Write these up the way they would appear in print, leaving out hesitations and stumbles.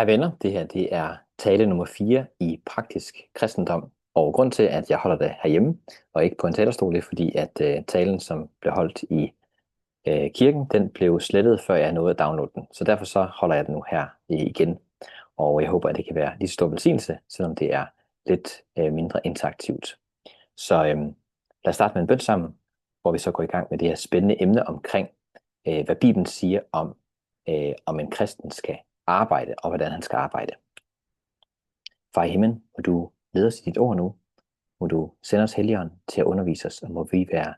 Hej venner, det her det er tale nummer 4 i Praktisk Kristendom. Og grund til, at jeg holder det herhjemme og ikke på en talerstol, det er fordi, at talen, som blev holdt i kirken, den blev slettet, før jeg nåede at downloade den. Så derfor så holder jeg den nu her igen. Og jeg håber, at det kan være lige så stor velsignelse, selvom det er lidt mindre interaktivt. Så lad os starte med en bøn sammen, hvor vi så går i gang med det her spændende emne omkring, hvad Bibelen siger om en kristen skal arbejde, og hvordan han skal arbejde. Far i himlen, må du lede os i dit ord nu, må du sende os Helligånden til at undervise os, og må vi være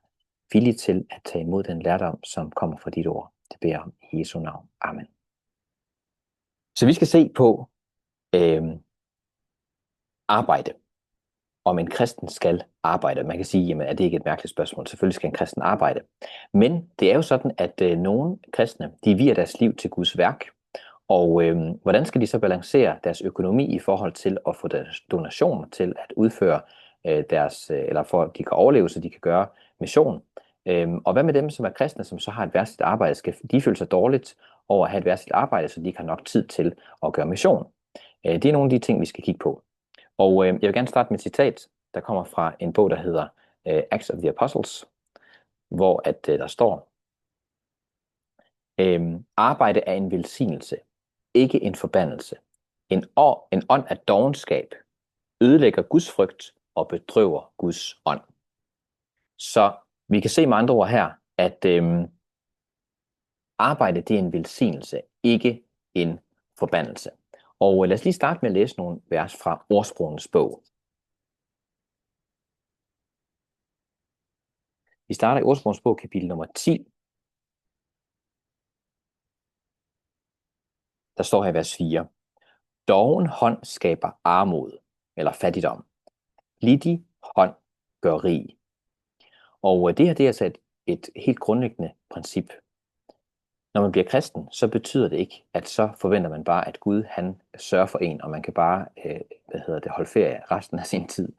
villige til at tage imod den lærdom, som kommer fra dit ord. Det beder jeg om i Jesu navn. Amen. Så vi skal se på arbejde. Om en kristen skal arbejde. Man kan sige, jamen er det ikke et mærkeligt spørgsmål? Selvfølgelig skal en kristen arbejde. Men det er jo sådan, at nogle kristne, de vier deres liv til Guds værk. Og hvordan skal de så balancere deres økonomi i forhold til at få deres donationer til at udføre eller for at de kan overleve, så de kan gøre mission? Og hvad med dem, som er kristne, som så har et værtsligt arbejde? Skal de føle sig dårligt over at have et værtsligt arbejde, så de ikke har nok tid til at gøre mission? Det er nogle af de ting, vi skal kigge på. Og jeg vil gerne starte med et citat, der kommer fra en bog, der hedder Acts of the Apostles, hvor der står: arbejde er en velsignelse, ikke en forbandelse. En ånd af dovenskab ødelægger Guds frygt og bedrøver Guds ånd. Så vi kan se med andre ord her, at arbejde det er en velsignelse, ikke en forbandelse. Og lad os lige starte med at læse nogle vers fra Ordsprogenes bog. Vi starter i Ordsprogenes bog, kapitel nummer 10. Der står her i vers 4. Doven hånd skaber armod, eller fattigdom. Flittig hånd gør rig. Og det her det er altså et helt grundlæggende princip. Når man bliver kristen, så betyder det ikke, at så forventer man bare, at Gud han sørger for en, og man kan bare holde ferie resten af sin tid.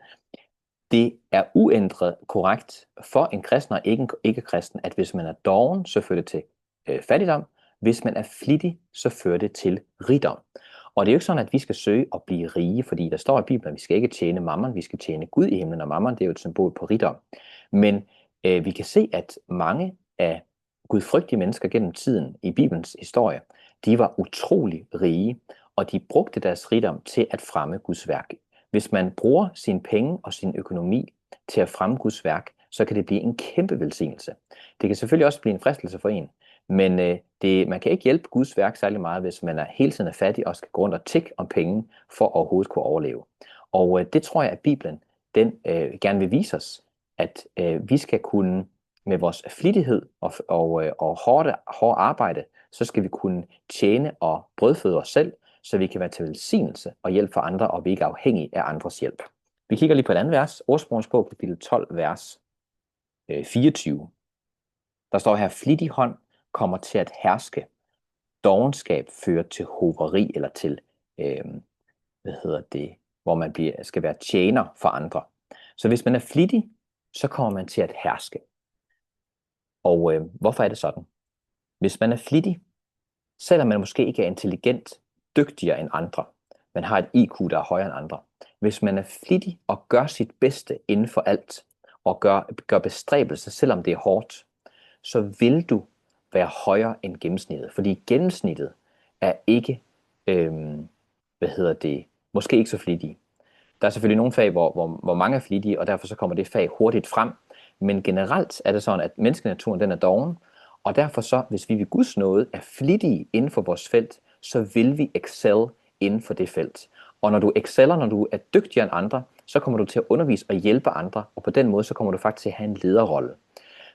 Det er uændret korrekt for en kristen og ikke kristen, at hvis man er doven, så fører det til fattigdom. Hvis man er flittig, så fører det til rigdom. Og det er jo ikke sådan, at vi skal søge at blive rige, fordi der står i Bibelen, at vi skal ikke tjene mammon, vi skal tjene Gud i himlen, og mammon det er jo et symbol på rigdom. Men vi kan se, at mange af gudfrygtige mennesker gennem tiden i Bibelens historie, de var utrolig rige, og de brugte deres rigdom til at fremme Guds værk. Hvis man bruger sine penge og sin økonomi til at fremme Guds værk, så kan det blive en kæmpe velsignelse. Det kan selvfølgelig også blive en fristelse for en, men man kan ikke hjælpe Guds værk særlig meget, hvis man hele tiden er fattig og skal gå rundt og tikke om penge for at overhovedet kunne overleve. Og det tror jeg, at Bibelen den gerne vil vise os, at vi skal kunne med vores flittighed og hårde arbejde, så skal vi kunne tjene og brødføde os selv, så vi kan være til velsignelse og hjælp for andre, og vi er ikke afhængige af andres hjælp. Vi kigger lige på et andet vers, Ordsprogenes bog, kapitel 12, vers 24. Der står her: flittig hånd kommer til at herske. Dovenskab fører til hoveri, eller til, hvor man skal være tjener for andre. Så hvis man er flittig, så kommer man til at herske. Og hvorfor er det sådan? Hvis man er flittig, selvom man måske ikke er intelligent, dygtigere end andre, man har et IQ, der er højere end andre. Hvis man er flittig og gør sit bedste inden for alt, og gør bestræbelser, selvom det er hårdt, så vil du være højere end gennemsnittet. Fordi gennemsnittet er ikke, måske ikke så flittige. Der er selvfølgelig nogle fag, hvor mange er flittige, og derfor så kommer det fag hurtigt frem. Men generelt er det sådan, at menneskenaturen den er doven, og derfor så, hvis vi ved Guds nåde er flittige inden for vores felt, så vil vi excel inden for det felt. Og når du exceller, når du er dygtigere end andre, så kommer du til at undervise og hjælpe andre, og på den måde så kommer du faktisk til at have en lederrolle.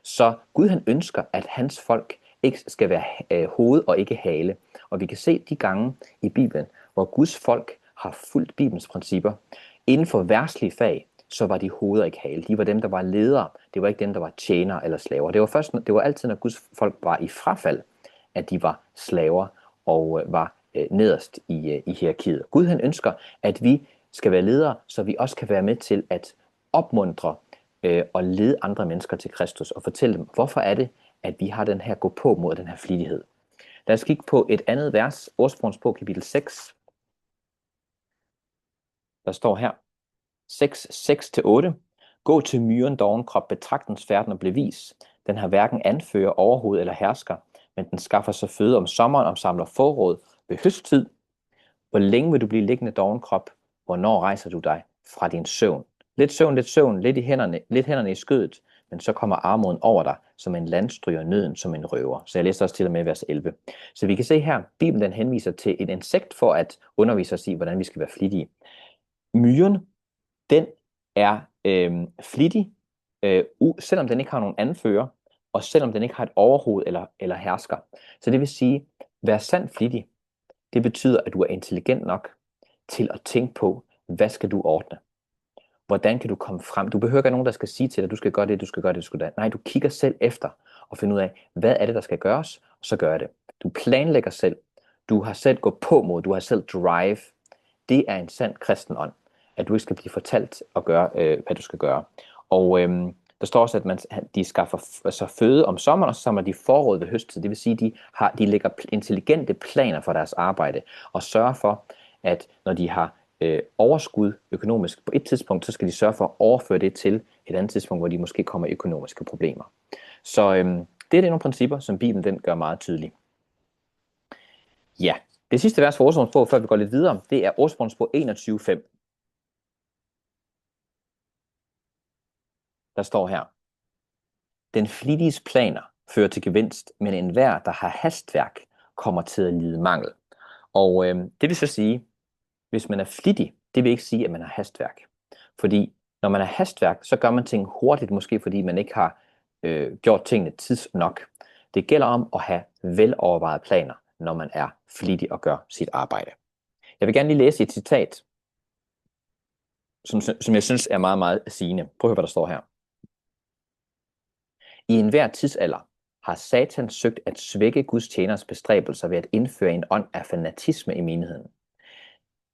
Så Gud han ønsker, at hans folk ikke skal være hoved og ikke hale. Og vi kan se de gange i Bibelen, hvor Guds folk har fulgt Bibelens principper. Inden for verdslige fag, så var de hoved og ikke hale. De var dem, der var ledere. Det var ikke dem, der var tjenere eller slaver. Det var altid, når Guds folk var i frafald, at de var slaver og var nederst i hierarkiet. Gud han ønsker, at vi skal være ledere, så vi også kan være med til at opmuntre og lede andre mennesker til Kristus og fortælle dem, hvorfor er det, at vi har den her gå på mod den her flittighed. Lad os kigge på et andet vers, Ordsprogenes bog, kapitel 6, Der står her, 6-8. Gå til myren dovenkrop, betragt dens færden og bliv vis. Den har hverken anfører, overhoved eller hersker, men den skaffer sig føde om sommeren og samler forråd ved høsttid. Hvor længe vil du blive liggende dovenkrop? Hvornår rejser du dig fra din søvn? Lidt søvn, lidt hænderne i skødet, men så kommer armoden over dig, som en landstryger, nøden som en røver. Så jeg læser også til og med vers 11. Så vi kan se her, Bibelen den henviser til et insekt for at undervise os i, hvordan vi skal være flittige. Myren, den er flittig, selvom den ikke har nogen anfører, og selvom den ikke har et overhoved eller hersker. Så det vil sige, vær sand flittig. Det betyder, at du er intelligent nok til at tænke på, hvad skal du ordne? Hvordan kan du komme frem? Du behøver ikke nogen, der skal sige til dig, du skal gøre det, du skal gøre det, du skal gøre det. Nej, du kigger selv efter og finder ud af, hvad er det, der skal gøres, og så gør det. Du planlægger selv. Du har selv gået på mod, du har selv drive. Det er en sand kristen ånd, at du ikke skal blive fortalt at gøre, hvad du skal gøre. Og der står også, at de skaffer sig føde om sommeren, og så samler de forråd ved høsttid. Det vil sige, at de lægger intelligente planer for deres arbejde, og sørger for, at når de har overskud økonomisk på et tidspunkt, så skal de sørge for at overføre det til et andet tidspunkt, hvor de måske kommer i økonomiske problemer. Så det er nogle principper, som Bibelen den gør meget tydelige. Ja, det sidste vers for ordsprogsbog, før vi går lidt videre, det er ordsprogsbog 21:5. Der står her, den flittiges planer fører til gevinst, men enhver, der har hastværk, kommer til at lide mangel. Og det vil så sige, hvis man er flittig, det vil ikke sige, at man har hastværk. Fordi når man har hastværk, så gør man ting hurtigt, måske fordi man ikke har gjort tingene tidsnok. Det gælder om at have velovervejede planer, når man er flittig og gør sit arbejde. Jeg vil gerne lige læse et citat, som jeg synes er meget, meget sigende. Prøv at høre, hvad der står her. I enhver tidsalder har Satan søgt at svække Guds tjeners bestræbelser ved at indføre en ånd af fanatisme i menigheden.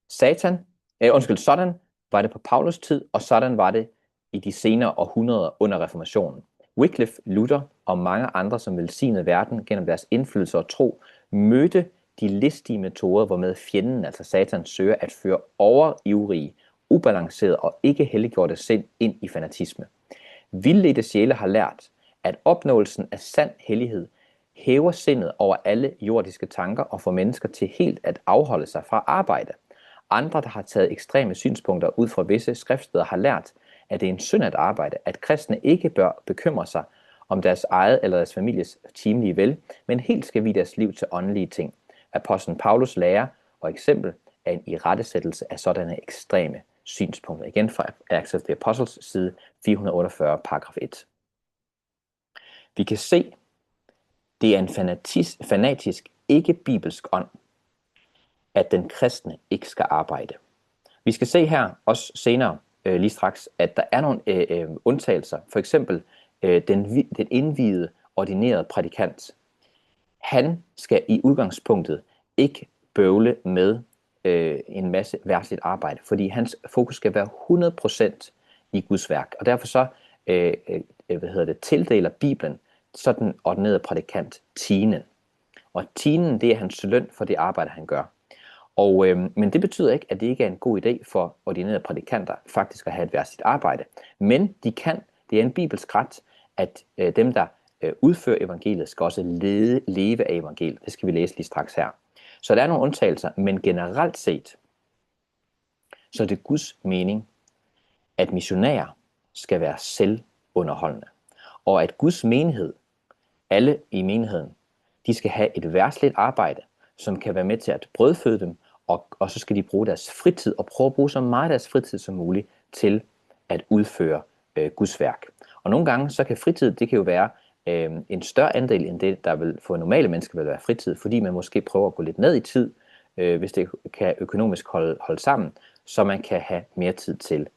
Sådan var det på Paulus tid, og sådan var det i de senere århundreder under reformationen. Wycliffe, Luther og mange andre, som velsignede verden gennem deres indflydelse og tro, mødte de listige metoder, hvormed fjenden, altså Satan, søger at føre overivrige, ubalancerede og ikke helliggjorte sind ind i fanatisme. Vildledte sjæle har lært, at opnåelsen af sand hellighed hæver sindet over alle jordiske tanker og får mennesker til helt at afholde sig fra arbejde. Andre, der har taget ekstreme synspunkter ud fra visse skriftsteder, har lært, at det er en synd at arbejde, at kristne ikke bør bekymre sig om deres eget eller deres families timelige vel, men helt skal vie deres liv til åndelige ting. Apostlen Paulus lære og eksempel er en irettesættelse af sådanne ekstreme synspunkter. Igen fra Acts of the Apostles, side 448, paragraf 1. Vi kan se, det er en fanatisk, ikke-bibelsk ånd, at den kristne ikke skal arbejde. Vi skal se her også senere, lige straks, at der er nogle undtagelser. For eksempel den indviede, ordinerede prædikant. Han skal i udgangspunktet ikke bøvle med en masse verdsligt arbejde, fordi hans fokus skal være 100% i Guds værk. Og derfor så tildeler Bibelen sådan ordinerede prædikant tienden. Og tienden, det er hans løn for det arbejde, han gør. Men det betyder ikke, at det ikke er en god idé for ordinerede prædikanter faktisk at have et verdsligt arbejde. Men det er en bibelsk ret, at dem, der udfører evangeliet, skal også leve af evangeliet. Det skal vi læse lige straks her. Så der er nogle undtagelser, men generelt set, så er det Guds mening, at missionærer skal være selvunderholdende. Og at Guds menighed, alle i menigheden, de skal have et verdsligt arbejde, som kan være med til at brødføde dem, og så skal de bruge deres fritid, og prøve at bruge så meget af deres fritid som muligt til at udføre Guds værk. Og nogle gange, så kan fritid, det kan jo være en større andel end det, der vil for normale mennesker vil være fritid, fordi man måske prøver at gå lidt ned i tid, hvis det kan økonomisk holde sammen, så man kan have mere tid til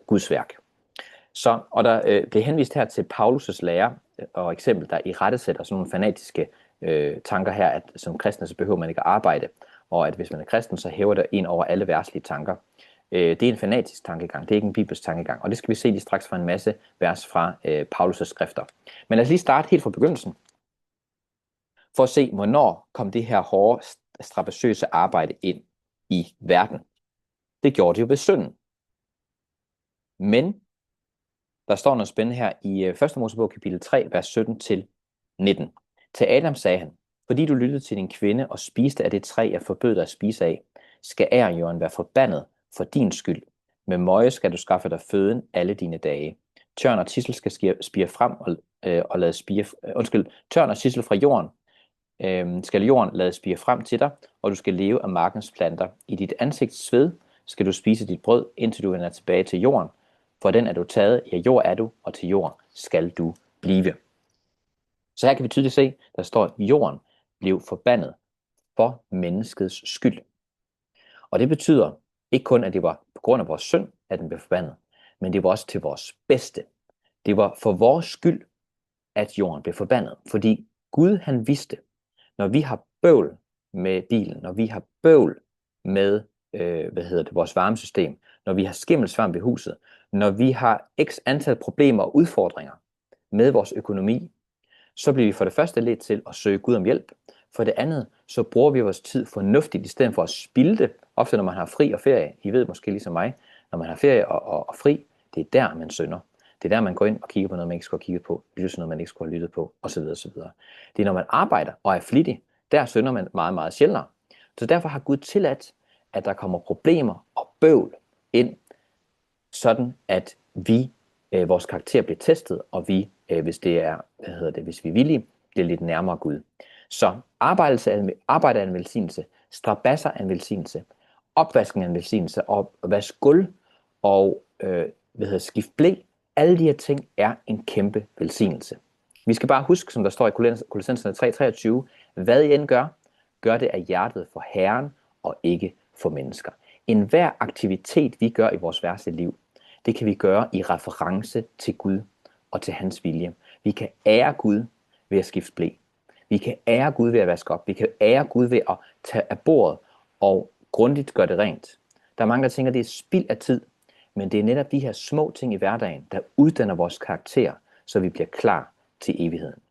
Guds værk. Og der bliver henvist her til Paulus' lære og eksempel, der irettesætter sådan nogle fanatiske tanker her, at som kristne, så behøver man ikke at arbejde, og at hvis man er kristen, så hæver det ind over alle verdslige tanker. Det er en fanatisk tankegang, det er ikke en bibelsk tankegang, og det skal vi se lige straks fra en masse vers fra Paulus' skrifter. Men lad os lige starte helt fra begyndelsen, for at se, hvornår kom det her hårde, strabasiøse arbejde ind i verden. Det gjorde de jo ved synden. Men der står noget spændende her i 1. Mosebog kapitel 3, vers 17-19. Til Adam sagde han, fordi du lyttede til din kvinde og spiste af det træ, jeg forbød dig at spise af, skal jorden være forbandet for din skyld. Med møje skal du skaffe dig føden alle dine dage. Tørn og tissel skal spire frem og lade spire, tørn og tissel fra jorden skal jorden lade spire frem til dig, og du skal leve af markens planter. I dit ansigts sved skal du spise dit brød, indtil du vender tilbage til jorden. For den er du taget, ja, jord er du, og til jord skal du blive. Så her kan vi tydeligt se, der står, at jorden blev forbandet for menneskets skyld. Og det betyder ikke kun, at det var på grund af vores synd, at den blev forbandet, men det var også til vores bedste. Det var for vores skyld, at jorden blev forbandet. Fordi Gud han vidste, når vi har bøvl med bilen, når vi har bøvl med vores varmesystem, når vi har skimmelsvamp i huset, når vi har x antal problemer og udfordringer med vores økonomi, så bliver vi for det første ledt til at søge Gud om hjælp. For det andet, så bruger vi vores tid fornuftigt, i stedet for at spilde det. Ofte når man har fri og ferie, I ved måske ligesom mig, når man har ferie og fri, det er der, man synder. Det er der, man går ind og kigger på noget, man ikke skulle have kigget på, lytter til noget, man ikke skulle have lyttet på, osv. osv. Det er, når man arbejder og er flittig, der synder man meget, meget sjældnere. Så derfor har Gud tilladt, at der kommer problemer og bøvl ind, sådan at vores karakter bliver testet, og vi, hvis vi er villige, bliver lidt nærmere Gud. Så arbejde er en velsignelse, strabasser er en velsignelse, opvasken er en velsignelse, og vask gulv og skift ble, alle de her ting er en kæmpe velsignelse. Vi skal bare huske, som der står i Kolossenserne 3:23, hvad I end gør, gør det af hjertet for Herren og ikke for mennesker. En hver aktivitet, vi gør i vores hverdagsliv liv, det kan vi gøre i reference til Gud og til hans vilje. Vi kan ære Gud ved at skifte ble. Vi kan ære Gud ved at vaske op. Vi kan ære Gud ved at tage af bordet og grundigt gøre det rent. Der er mange, der tænker, at det er spild af tid. Men det er netop de her små ting i hverdagen, der uddanner vores karakter, så vi bliver klar til evigheden.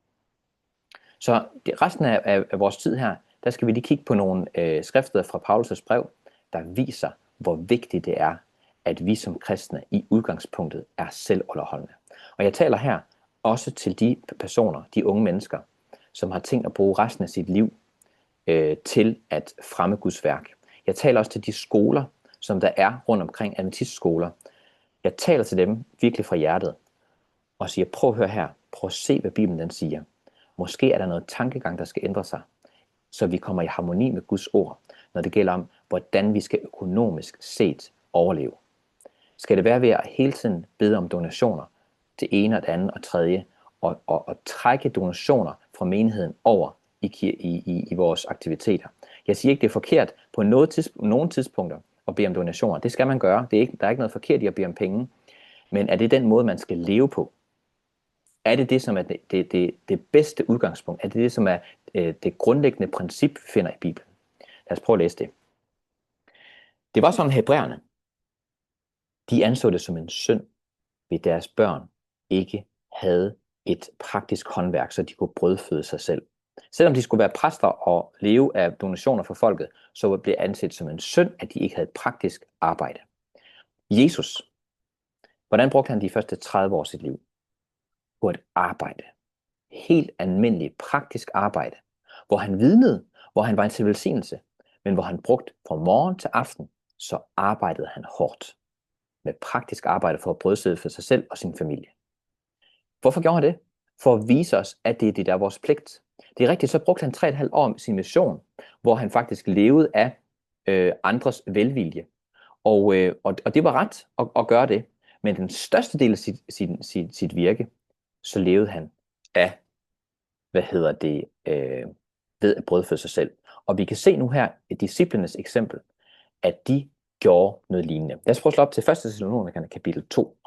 Så resten af vores tid her, der skal vi lige kigge på nogle skrifter fra Paulus' brev, der viser, hvor vigtigt det er, at vi som kristne i udgangspunktet er selvunderholdende. Og jeg taler her også til de personer, de unge mennesker, som har tænkt at bruge resten af sit liv til at fremme Guds værk. Jeg taler også til de skoler, som der er rundt omkring, adventistskoler. Jeg taler til dem virkelig fra hjertet og siger, prøv at høre her, prøv at se, hvad Bibelen den siger. Måske er der noget tankegang, der skal ændre sig, så vi kommer i harmoni med Guds ord, når det gælder om, hvordan vi skal økonomisk set overleve. Skal det være ved at hele tiden bede om donationer til ene og det andet og tredje, og trække donationer fra menigheden over i vores aktiviteter? Jeg siger ikke, det er forkert på nogle tidspunkter at bede om donationer. Det skal man gøre. Der er ikke noget forkert i at bede om penge. Men er det den måde, man skal leve på? Er det det, som er det bedste udgangspunkt? Er det det, som er det grundlæggende princip, vi finder i Bibelen? Lad os prøve at læse det. Det var sådan, hebræerne, de anså det som en synd, ved deres børn ikke havde et praktisk håndværk, så de kunne brødføde sig selv. Selvom de skulle være præster og leve af donationer for folket, så blev det anset som en synd, at de ikke havde et praktisk arbejde. Jesus, hvordan brugte han de første 30 år af sit liv? På et arbejde. Helt almindeligt praktisk arbejde. Hvor han vidnede, hvor han var en til velsignelse, men hvor han brugte fra morgen til aften, så arbejdede han hårdt. Med praktisk arbejde for at brødsæde for sig selv og sin familie. Hvorfor gjorde han det? For at vise os, at det er det, der er vores pligt. Det er rigtigt, så brugte han 3,5 år med sin mission, hvor han faktisk levede af andres velvilje. Og det var ret at gøre det. Men den største del af sit virke, så levede han af, ved at brødføde sig selv. Og vi kan se nu her et disciplenes eksempel, at de gjorde noget lignende. Lad os prøve at slå op til 1. Thessalonikerne kapitel 2.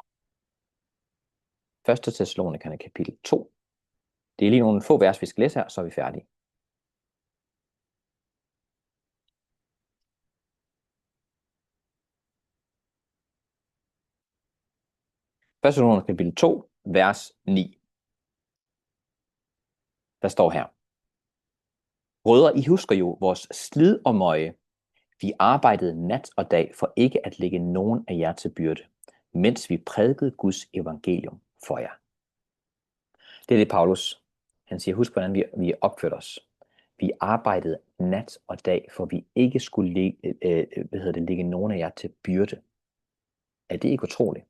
1. Thessalonikerne kapitel 2. Det er lige nogle få vers, vi skal læse her, så er vi færdige. Første Thessalonikerne kapitel 2, vers 9. Der står her. Brødre, I husker jo vores slid og møje, Vi arbejdede nat og dag for ikke at lægge nogen af jer til byrde, mens vi prædikede Guds evangelium for jer. Det er det, Paulus han siger. Husk, hvordan vi opførte os. Vi arbejdede nat og dag, for vi ikke skulle lægge nogen af jer til byrde. Er det ikke utroligt?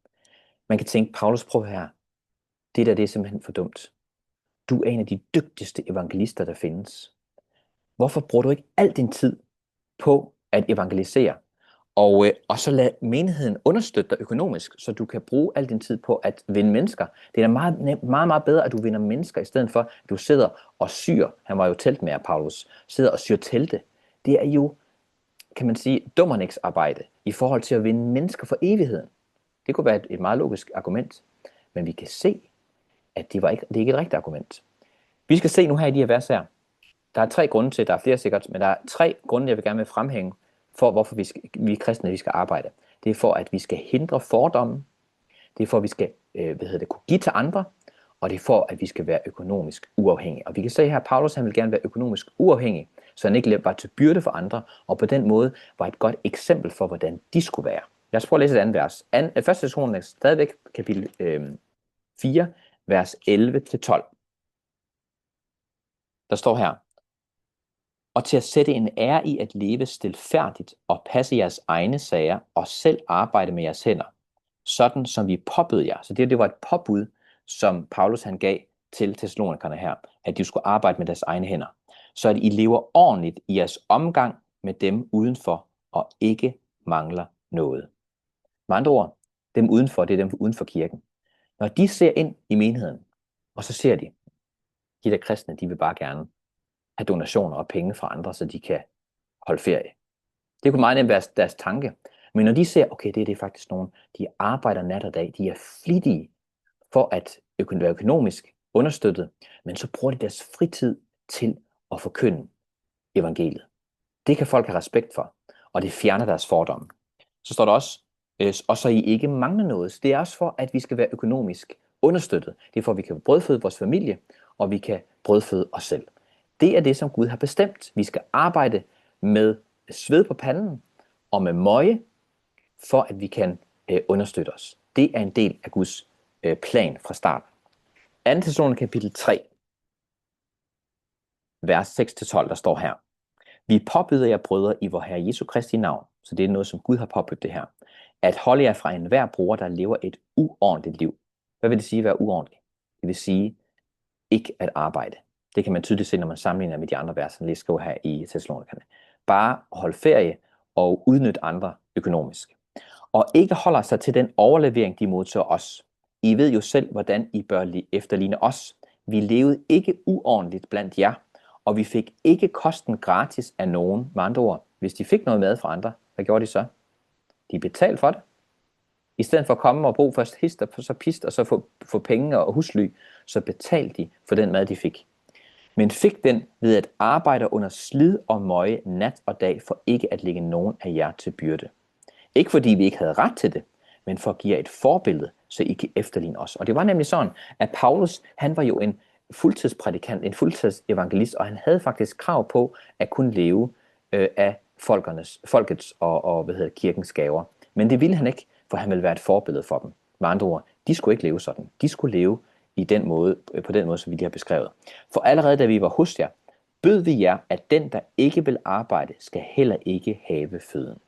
Man kan tænke, Paulus, prøv her. Det er simpelthen for dumt. Du er en af de dygtigste evangelister, der findes. Hvorfor bruger du ikke al din tid på at evangelisere? Og så lad menigheden understøtte dig økonomisk, så du kan bruge al din tid på at vinde mennesker. Det er da meget, meget bedre, at du vinder mennesker, i stedet for, at du sidder og syr. Han var jo teltmager, Paulus. Sidder og syr telte. Det er jo, kan man sige, dummernæksarbejde i forhold til at vinde mennesker for evigheden. Det kunne være et meget logisk argument. Men vi kan se, at det er ikke et rigtigt argument. Vi skal se nu her i de her vers her. Der er 3 grunde til, der er flere sikkert, men der er 3 grunde, jeg vil gerne vil fremhænge, for hvorfor vi kristne vi skal arbejde. Det er for, at vi skal hindre fordomme. Det er for, at vi skal kunne give til andre. Og det er for, at vi skal være økonomisk uafhængige. Og vi kan se her, at Paulus han vil gerne være økonomisk uafhængig, så han ikke var til byrde for andre, og på den måde var et godt eksempel for, hvordan de skulle være. Lad os prøve at læse et andet vers. 1. Thessalonikerbrevet stadigvæk kapitel 4, vers 11-12. Der står her: og til at sætte en ære i at leve stilfærdigt og passe jeres egne sager og selv arbejde med jeres hænder, sådan som vi påbød jer. Så det var et påbud, som Paulus han gav til thessalonikerne her, at de skulle arbejde med deres egne hænder. Så at I lever ordentligt i jeres omgang med dem udenfor og ikke mangler noget. Med andre ord, dem udenfor, det er dem uden for kirken. Når de ser ind i menigheden, og så ser de der kristne, de vil bare gerne have donationer og penge fra andre, så de kan holde ferie. Det kunne meget nemt være deres tanke. Men når de ser, okay, det er faktisk nogen, de arbejder nat og dag, de er flittige for at være økonomisk understøttet, men så bruger de deres fritid til at forkynde evangeliet. Det kan folk have respekt for, og det fjerner deres fordomme. Så står der også, og så I ikke mangler noget. Så det er også for, at vi skal være økonomisk understøttet. Det er for, at vi kan brødføde vores familie, og vi kan brødføde os selv. Det er det, som Gud har bestemt. Vi skal arbejde med sved på panden og med møje, for at vi kan understøtte os. Det er en del af Guds plan fra starten. 2. Thessalonikerbrevet kapitel 3, vers 6-12, der står her: vi påbyder jer, brødre, i vor Herre Jesu Kristi navn, så det er noget, som Gud har påbudt det her, at holde jer fra enhver bror, der lever et uordentligt liv. Hvad vil det sige at være uordentligt? Det vil sige ikke at arbejde. Det kan man tydeligt se, når man sammenligner med de andre vers, som lige skriver her i Thessalonikerne. Bare holde ferie og udnytte andre økonomisk. Og ikke holder sig til den overlevering, de modtager os. I ved jo selv, hvordan I bør efterligne os. Vi levede ikke uordentligt blandt jer, og vi fik ikke kosten gratis af nogen. Med andre ord, hvis de fik noget mad fra andre, hvad gjorde de så? De betalte for det. I stedet for at komme og bruge først hist og så pist, og så få penge og husly, så betalte de for den mad, de fik. Men fik den ved at arbejde under slid og møje nat og dag, for ikke at lægge nogen af jer til byrde. Ikke fordi vi ikke havde ret til det, men for at give jer et forbillede, så I kan efterligne os. Og det var nemlig sådan, at Paulus, han var jo en fuldtidsprædikant, en fuldtidsevangelist, og han havde faktisk krav på at kunne leve af folkets og kirkens gaver. Men det ville han ikke, for han ville være et forbillede for dem. Med andre ord, de skulle ikke leve sådan. De skulle leve på den måde, som vi lige har beskrevet. For allerede da vi var hos jer, bød vi jer, at den, der ikke vil arbejde, skal heller ikke have føden.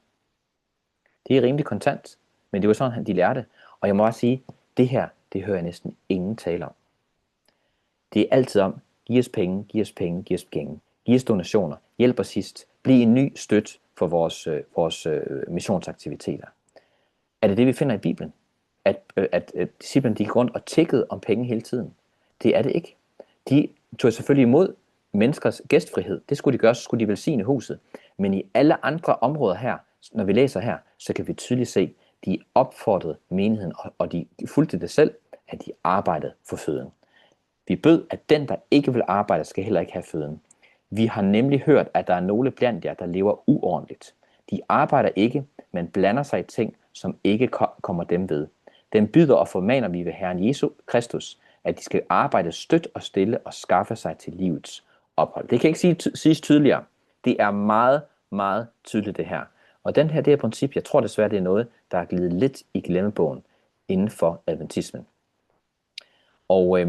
Det er rimelig kontant, men det var sådan, de lærte. Og jeg må også sige, det her, det hører jeg næsten ingen tale om. Det er altid om, giv os penge, giv os penge, giv os penge, giv os donationer, hjælp os sidst, bliv en ny støt for vores missionsaktiviteter. Er det det, vi finder i Bibelen? At disciplene gik rundt og tikkede om penge hele tiden? Det er det ikke. De tog selvfølgelig imod menneskers gæstfrihed. Det skulle de gøre, så skulle de velsigne huset. Men i alle andre områder her, når vi læser her, så kan vi tydeligt se, de opfordrede menigheden, og de fulgte det selv, at de arbejdede for føden. Vi bød, at den, der ikke vil arbejde, skal heller ikke have føden. Vi har nemlig hørt, at der er nogle blandt jer, der lever uordentligt. De arbejder ikke, men blander sig i ting, som ikke kommer dem ved. Den byder og formaner vi ved Herren Jesus Kristus, at de skal arbejde støt og stille og skaffe sig til livets ophold. Det kan ikke siges tydeligere. Det er meget, meget tydeligt det her. Og det her princip, jeg tror desværre, det er noget, der er glidet lidt i glemmebogen inden for adventismen. Og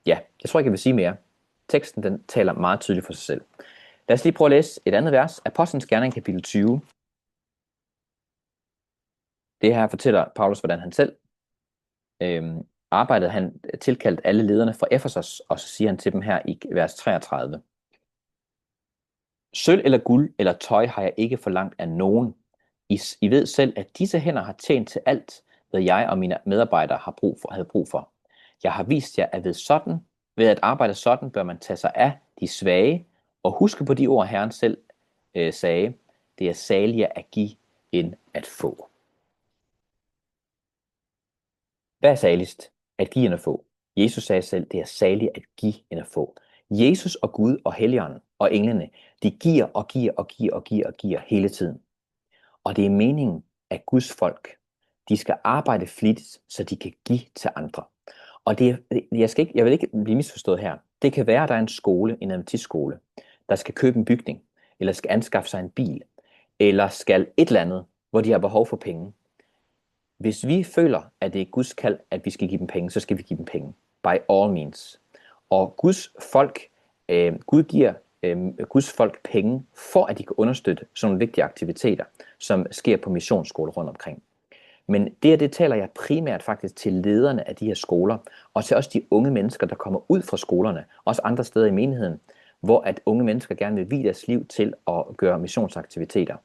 ja, jeg tror ikke, jeg vil sige mere. Teksten den taler meget tydeligt for sig selv. Lad os lige prøve at læse et andet vers. Apostlenes Gerning, kapitel 20. Det her fortæller Paulus, hvordan han selv arbejdede. Han tilkaldt alle lederne fra Efesos, og så siger han til dem her i vers 33. Sølv eller guld eller tøj har jeg ikke forlangt af nogen. I ved selv, at disse hænder har tjent til alt, hvad jeg og mine medarbejdere havde brug for. Jeg har vist jer, at ved at arbejde sådan, bør man tage sig af de svage, og huske på de ord, Herren selv sagde, det er saligere at give, end at få. Hvad er saligst? At give end at få. Jesus sagde selv, det er saligt at give end at få. Jesus og Gud og Helligånden og englene, de giver og giver og giver og giver og giver hele tiden. Og det er meningen, at Guds folk, de skal arbejde flittigt, så de kan give til andre. Og jeg vil ikke blive misforstået her. Det kan være, at der er en skole, en adventistskole, der skal købe en bygning, eller skal anskaffe sig en bil, eller skal et eller andet, hvor de har behov for penge. Hvis vi føler, at det er Guds kald, at vi skal give dem penge, så skal vi give dem penge. By all means. Og Gud giver Guds folk penge, for at de kan understøtte sådan nogle vigtige aktiviteter, som sker på missionsskoler rundt omkring. Men det taler jeg primært faktisk til lederne af de her skoler, og til også de unge mennesker, der kommer ud fra skolerne, også andre steder i menigheden, hvor at unge mennesker gerne vil vie deres liv til at gøre missionsaktiviteter.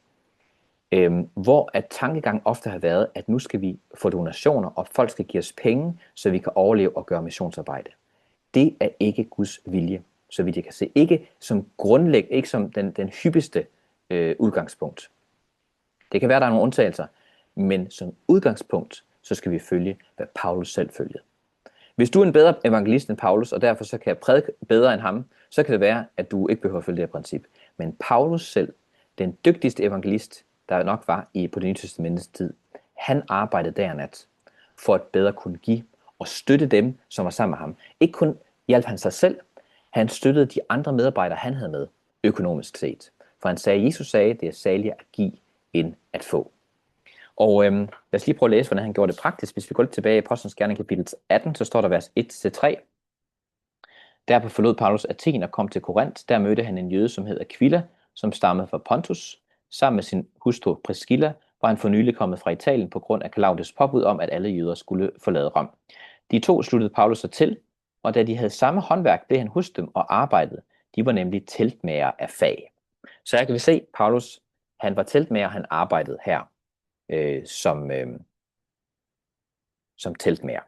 Hvor at tankegang ofte har været, at nu skal vi få donationer, og folk skal give os penge, så vi kan overleve og gøre missionsarbejde. Det er ikke Guds vilje, så vidt jeg kan se. Ikke som grundlæg, ikke som den hyppigste udgangspunkt. Det kan være, der er nogle undtagelser, men som udgangspunkt, så skal vi følge, hvad Paulus selv følgede. Hvis du er en bedre evangelist end Paulus, og derfor så kan jeg prædike bedre end ham, så kan det være, at du ikke behøver at følge det her princip. Men Paulus selv, den dygtigste evangelist, der nok var på det nye testamentets tid, han arbejdede dag og nat for at bedre kunne give og støtte dem, som var sammen med ham. Ikke kun hjalp han sig selv, han støttede de andre medarbejdere, han havde med, økonomisk set. For Jesus sagde, det er saligere at give, end at få. Og lad os lige prøve at læse, hvordan han gjorde det praktisk. Hvis vi går lidt tilbage i Apostlenes Gerning kapitel 18, så står der vers 1-3. Derpå forlod Paulus Athen og kom til Korinth. Der mødte han en jøde, som hed Aquila, som stammede fra Pontus. Sammen med sin hustru Priscilla var han for nylig kommet fra Italien på grund af Claudius påbud om, at alle jøder skulle forlade Rom. De to sluttede Paulus sig til, og da de havde samme håndværk, blev han hos dem og arbejdede. De var nemlig teltmager af fag. Så her kan vi se, Paulus, han var teltmager, han arbejdede her som teltmager.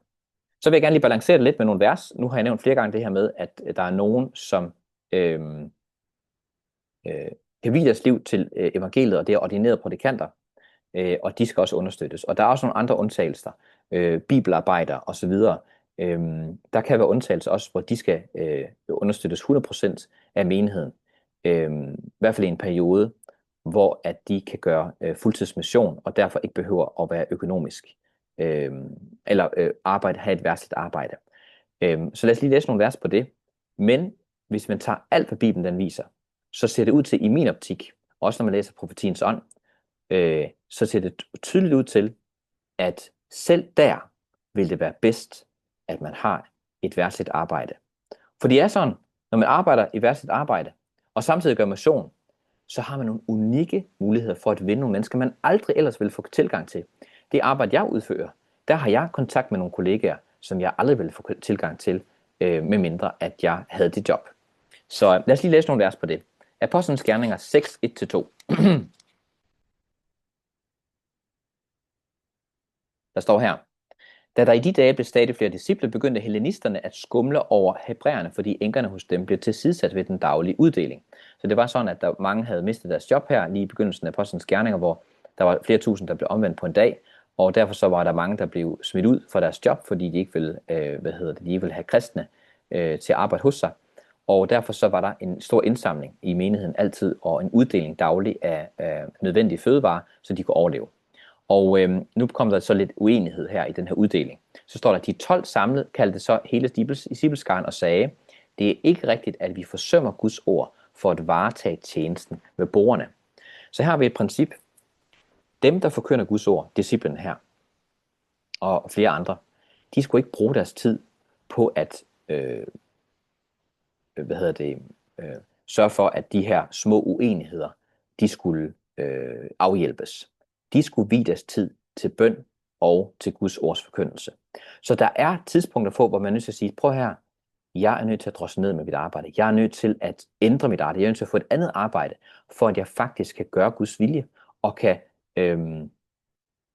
Så vil jeg gerne lige balancere det lidt med nogle vers. Nu har jeg nævnt flere gange det her med, at der er nogen, som kan vie deres liv til evangeliet, og det er ordinerede prædikanter, og de skal også understøttes. Og der er også nogle andre undtagelser, bibelarbejder osv. Der kan være undtagelser også, hvor de skal understøttes 100% af menigheden, i hvert fald i en periode, hvor at de kan gøre fuldtidsmission, og derfor ikke behøver at være økonomisk, eller have et verdsligt arbejde. Så lad os lige læse nogle vers på det. Men hvis man tager alt, hvad Bibelen den viser, så ser det ud til, i min optik, også når man læser profetiens ånd, så ser det tydeligt ud til, at selv der vil det være bedst, at man har et verdsligt arbejde. For det er sådan, når man arbejder i verdsligt arbejde, og samtidig gør mission, så har man nogle unikke muligheder for at vinde nogle mennesker, man aldrig ellers vil få tilgang til. Det arbejde, jeg udfører, der har jeg kontakt med nogle kollegaer, som jeg aldrig ville få tilgang til, med mindre at jeg havde det job. Så lad os lige læse nogle vers på det. Apostlenes Gerninger 6, 1-2. Der står her: Da der i de dage blev stadig flere disciple, begyndte hellenisterne at skumle over hebræerne, fordi enkerne hos dem blev tilsidesat ved den daglige uddeling. Så det var sådan, at der mange havde mistet deres job her lige i begyndelsen af Apostlenes Gerninger, hvor der var flere tusind, der blev omvendt på en dag, og derfor så var der mange, der blev smidt ud fra deres job, fordi de ikke ville, de ikke ville have kristne til at arbejde hos sig. Og derfor så var der en stor indsamling i menigheden altid, og en uddeling daglig af nødvendige fødevarer, så de kunne overleve. Og nu kom der så lidt uenighed her i den her uddeling. Så står der, at de 12 samlet kaldte så hele discipleskaren og sagde, det er ikke rigtigt, at vi forsømmer Guds ord for at varetage tjenesten med bordene. Så her har vi et princip, Dem, der forkynder Guds ord, disciplen her, og flere andre, de skulle ikke bruge deres tid på at sørge for, at de her små uenigheder, de skulle afhjælpes. De skulle vie deres tid til bøn og til Guds ords forkyndelse. Så der er tidspunkter for, hvor man er nødt til at sige, prøv her, jeg er nødt til at drosle ned med mit arbejde. Jeg er nødt til at ændre mit arbejde. Jeg er nødt til at få et andet arbejde, for at jeg faktisk kan gøre Guds vilje, og kan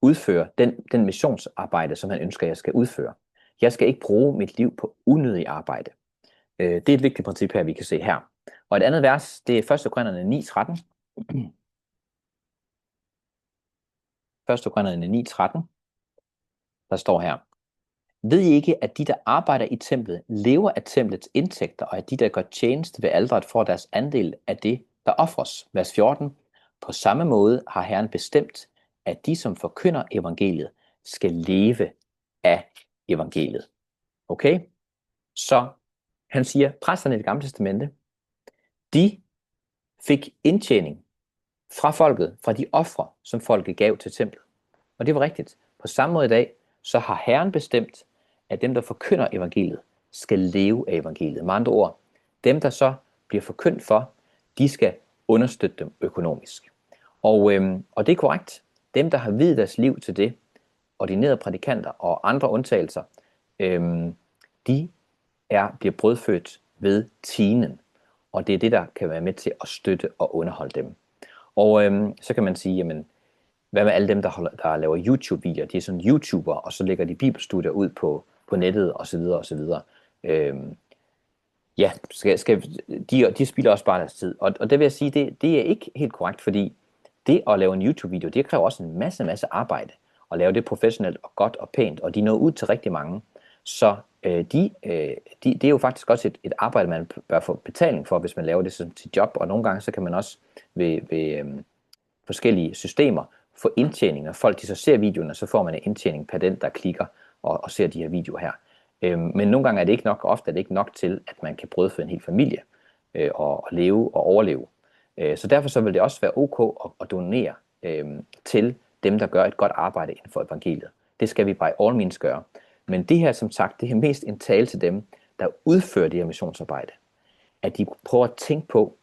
udføre den missionsarbejde, som han ønsker, jeg skal udføre. Jeg skal ikke bruge mit liv på unødig arbejde. Det er et vigtigt princip her, vi kan se her. Og et andet vers, det er 1. Korinterne 9:13. 1. Korinterne 9:13. Der står her: Ved I ikke, at de, der arbejder i templet, lever af templets indtægter, og at de, der gør tjeneste ved alteret, får deres andel af det, der ofres? Vers 14. På samme måde har Herren bestemt, at de, som forkynder evangeliet, skal leve af evangeliet. Okay? Så han siger, præsterne i Det Gamle Testamente, de fik indtjening fra folket, fra de ofre, som folket gav til templet. Og det var rigtigt. På samme måde i dag, så har Herren bestemt, at dem, der forkynder evangeliet, skal leve af evangeliet. Med andre ord, dem, der så bliver forkyndt for, de skal understøtte dem økonomisk. Og det er korrekt. Dem, der har viet deres liv til det, ordinerede prædikanter og andre undtagelser, de bliver brødfødt ved tienden. Og det er det, der kan være med til at støtte og underholde dem. Og så kan man sige, jamen, hvad med alle dem, der laver YouTube-videoer? De er sådan YouTuber, og så lægger de bibelstudier ud på nettet osv. osv. Ja, de spilder også bare deres tid. Og det vil jeg sige, det er ikke helt korrekt, fordi det at lave en YouTube-video, det kræver også en masse arbejde. At lave det professionelt og godt og pænt, og de når ud til rigtig mange. Så det er jo faktisk også et arbejde, man bør få betaling for, hvis man laver det som sit job. Og nogle gange, så kan man også ved forskellige systemer få indtjening. Når folk de så ser videoerne, så får man en indtjening per den, der klikker og ser de her videoer her. Men nogle gange er det ikke nok, ofte er det ikke nok til, at man kan brødføde en hel familie og leve og overleve. Så derfor så vil det også være ok at donere til dem, der gør et godt arbejde inden for evangeliet. Det skal vi by all means gøre. Men det her, som sagt, det er mest en tale til dem, der udfører det her missionsarbejde. At de prøver at tænke på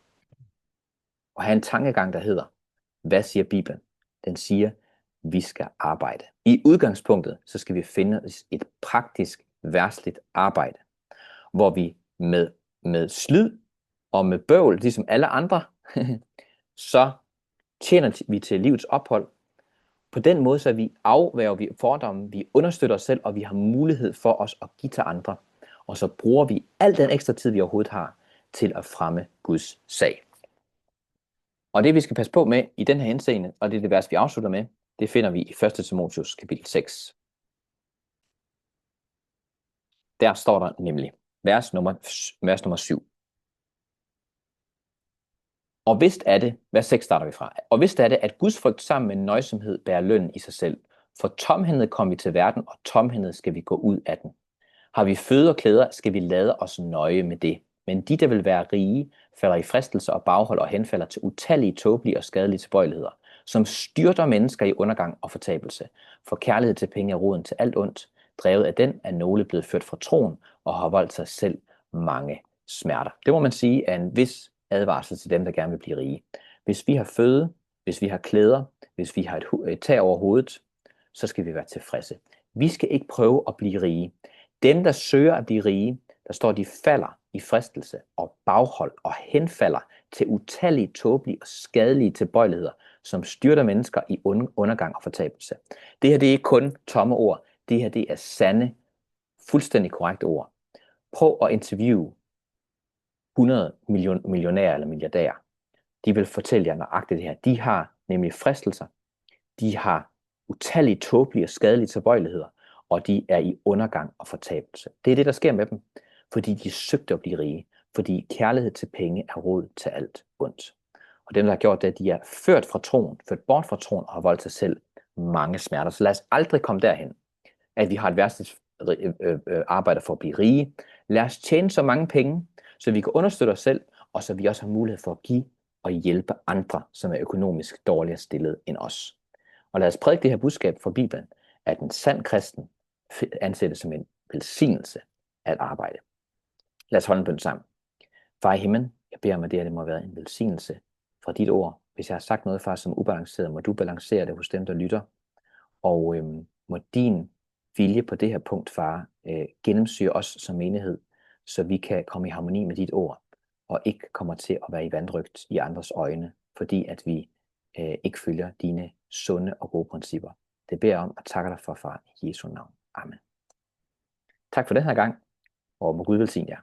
og have en tankegang, der hedder, hvad siger Bibelen? Den siger, vi skal arbejde. I udgangspunktet, så skal vi finde et praktisk, verdsligt arbejde, hvor vi med slid og med bøvl, ligesom alle andre, så tjener vi til livets ophold. På den måde, så vi afværger vi fordomme, vi understøtter os selv, og vi har mulighed for os at give til andre. Og så bruger vi al den ekstra tid, vi overhovedet har, til at fremme Guds sag. Og det vi skal passe på med i den her henseende, og det er det vers, vi afslutter med, det finder vi i 1. Timotheus kapitel 6. Der står der nemlig vers nummer 7. Og vist er det, vers 6 starter vi fra, og vist er det, at Guds frygt sammen med nøjsomhed bærer lønnen i sig selv. For tomhændet kom vi til verden, og tomhændet skal vi gå ud af den. Har vi føde og klæder, skal vi lade os nøje med det. Men de, der vil være rige, falder i fristelser og baghold og henfalder til utallige, tåbelige og skadelige tilbøjeligheder, som styrter mennesker i undergang og fortabelse. For kærlighed til penge er roden til alt ondt. Drevet af den er nogle blevet ført fra troen og har voldt sig selv mange smerter. Det må man sige er en vis advarsel til dem, der gerne vil blive rige. Hvis vi har føde, hvis vi har klæder, hvis vi har et tag over hovedet, så skal vi være tilfredse. Vi skal ikke prøve at blive rige. Dem, der søger at blive rige, der står, de falder i fristelse og baghold og henfalder til utallige, tåbelige og skadelige tilbøjeligheder, som styrter mennesker i undergang og fortabelse. Det her det er ikke kun tomme ord. Det her det er sande, fuldstændig korrekte ord. Prøv at interviewe 100 millionærer eller milliardærer. De vil fortælle jer nøjagtigt det her. De har nemlig fristelser. De har utallige, tåbelige og skadelige tilbøjeligheder, og de er i undergang og fortabelse. Det er det, der sker med dem, fordi de søgte at blive rige, fordi kærlighed til penge er rod til alt ondt. Og dem, der har gjort det, de er ført bort fra troen og har voldt sig selv mange smerter. Så lad os aldrig komme derhen, at vi har et værdstigt arbejde for at blive rige. Lad os tjene så mange penge, så vi kan understøtte os selv, og så vi også har mulighed for at give og hjælpe andre, som er økonomisk dårligere stillet end os. Og lad os prædike det her budskab fra Bibelen, at en sand kristen ansættes som en velsignelse at arbejde. Lad os holde en bøn sammen. Far i himlen, jeg beder om, at det må være en velsignelse fra dit ord. Hvis jeg har sagt noget, far, som ubalanceret, må du balancere det hos dem, der lytter. Og må din vilje på det her punkt, far, gennemsyre os som menighed, så vi kan komme i harmoni med dit ord, og ikke kommer til at være i vanrøgt i andres øjne, fordi at vi ikke følger dine sunde og gode principper. Det beder jeg om, og takker dig for, far, i Jesu navn. Amen. Tak for den her gang, og må Gud velsigne jer.